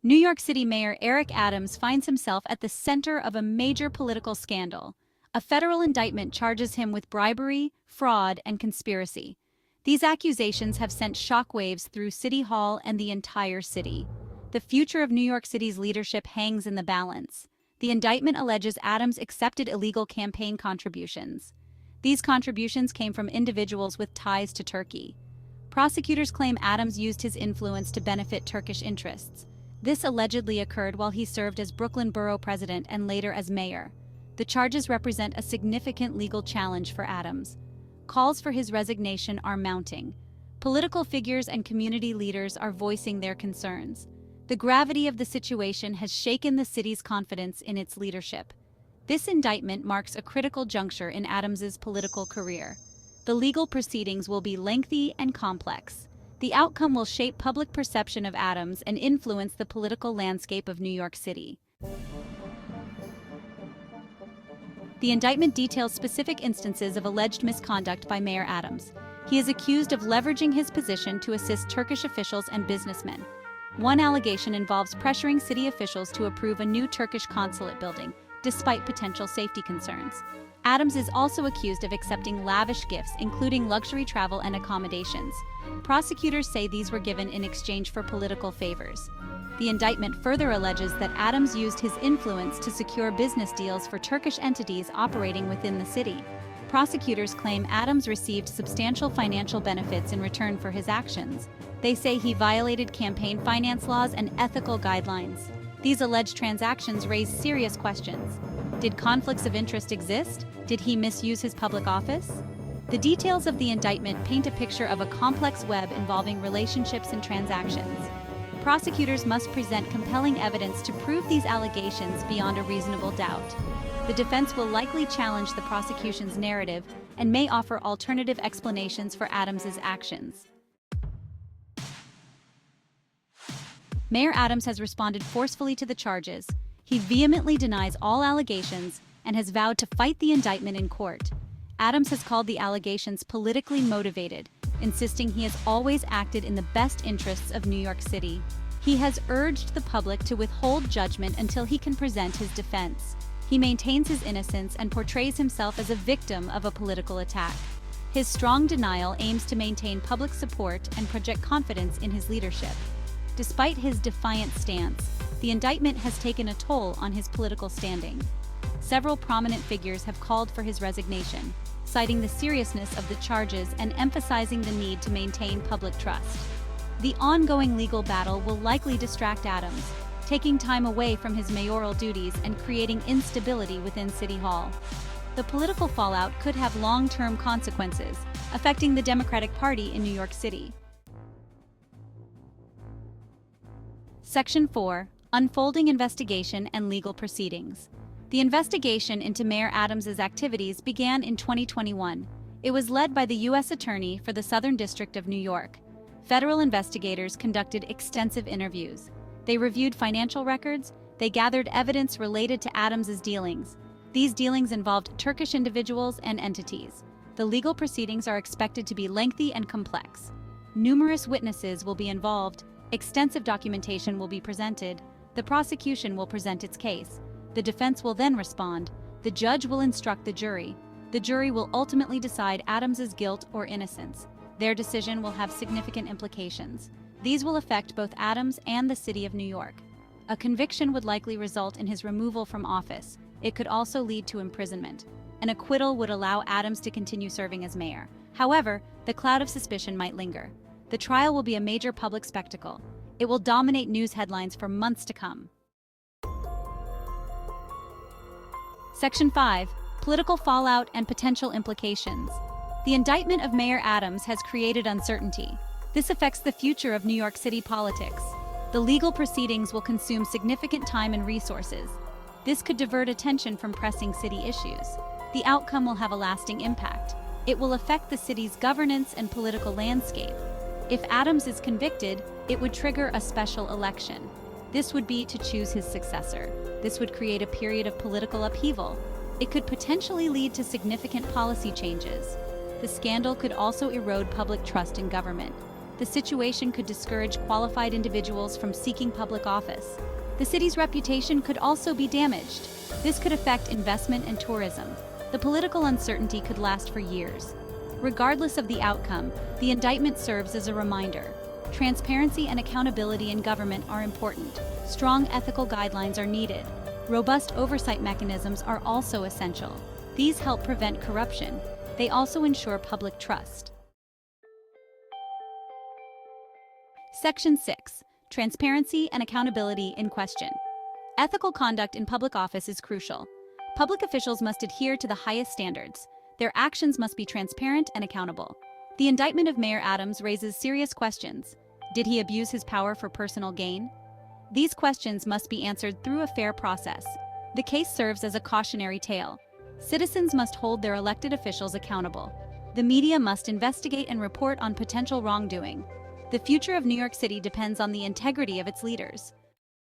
New York City Mayor Eric Adams finds himself at the center of a major political scandal. A federal indictment charges him with bribery, fraud, and conspiracy. These accusations have sent shockwaves through City Hall and the entire city. The future of New York City's leadership hangs in the balance. The indictment alleges Adams accepted illegal campaign contributions. These contributions came from individuals with ties to Turkey. Prosecutors claim Adams used his influence to benefit Turkish interests. This allegedly occurred while he served as Brooklyn Borough President and later as mayor. The charges represent a significant legal challenge for Adams. Calls for his resignation are mounting. Political figures and community leaders are voicing their concerns. The gravity of the situation has shaken the city's confidence in its leadership. This indictment marks a critical juncture in Adams's political career. The legal proceedings will be lengthy and complex. The outcome will shape public perception of Adams and influence the political landscape of New York City. The indictment details specific instances of alleged misconduct by Mayor Adams. He is accused of leveraging his position to assist Turkish officials and businessmen. One allegation involves pressuring city officials to approve a new Turkish consulate building, despite potential safety concerns. Adams is also accused of accepting lavish gifts, including luxury travel and accommodations. Prosecutors say these were given in exchange for political favors. The indictment further alleges that Adams used his influence to secure business deals for Turkish entities operating within the city. Prosecutors claim Adams received substantial financial benefits in return for his actions. They say he violated campaign finance laws and ethical guidelines. These alleged transactions raise serious questions. Did conflicts of interest exist? Did he misuse his public office? The details of the indictment paint a picture of a complex web involving relationships and transactions. Prosecutors must present compelling evidence to prove these allegations beyond a reasonable doubt. The defense will likely challenge the prosecution's narrative and may offer alternative explanations for Adams's actions. Mayor Adams has responded forcefully to the charges. He vehemently denies all allegations and has vowed to fight the indictment in court. Adams has called the allegations politically motivated, insisting he has always acted in the best interests of New York City. He has urged the public to withhold judgment until he can present his defense. He maintains his innocence and portrays himself as a victim of a political attack. His strong denial aims to maintain public support and project confidence in his leadership. Despite his defiant stance, the indictment has taken a toll on his political standing. Several prominent figures have called for his resignation, citing the seriousness of the charges and emphasizing the need to maintain public trust. The ongoing legal battle will likely distract Adams, taking time away from his mayoral duties and creating instability within City Hall. The political fallout could have long-term consequences, affecting the Democratic Party in New York City. Section 4. Unfolding Investigation and Legal Proceedings. The investigation into Mayor Adams's activities began in 2021. It was led by the U.S. Attorney for the Southern District of New York. Federal investigators conducted extensive interviews. They reviewed financial records. They gathered evidence related to Adams's dealings. These dealings involved Turkish individuals and entities. The legal proceedings are expected to be lengthy and complex. Numerous witnesses will be involved. Extensive documentation will be presented. The prosecution will present its case. The defense will then respond. The judge will instruct the jury. The jury will ultimately decide Adams's guilt or innocence. Their decision will have significant implications. These will affect both Adams and the city of New York. A conviction would likely result in his removal from office. It could also lead to imprisonment. An acquittal would allow Adams to continue serving as mayor. However, the cloud of suspicion might linger. The trial will be a major public spectacle. It will dominate news headlines for months to come. Section 5. Political fallout and potential implications. The indictment of Mayor Adams has created uncertainty. This affects the future of New York City politics. The legal proceedings will consume significant time and resources. This could divert attention from pressing city issues. The outcome will have a lasting impact. It will affect the city's governance and political landscape. If Adams is convicted, it would trigger a special election. This would be to choose his successor. This would create a period of political upheaval. It could potentially lead to significant policy changes. The scandal could also erode public trust in government. The situation could discourage qualified individuals from seeking public office. The city's reputation could also be damaged. This could affect investment and tourism. The political uncertainty could last for years. Regardless of the outcome, the indictment serves as a reminder. Transparency and accountability in government are important. Strong ethical guidelines are needed. Robust oversight mechanisms are also essential. These help prevent corruption. They also ensure public trust. Section 6. Transparency and accountability in question. Ethical conduct in public office is crucial. Public officials must adhere to the highest standards. Their actions must be transparent and accountable. The indictment of Mayor Adams raises serious questions. Did he abuse his power for personal gain? These questions must be answered through a fair process. The case serves as a cautionary tale. Citizens must hold their elected officials accountable. The media must investigate and report on potential wrongdoing. The future of New York City depends on the integrity of its leaders.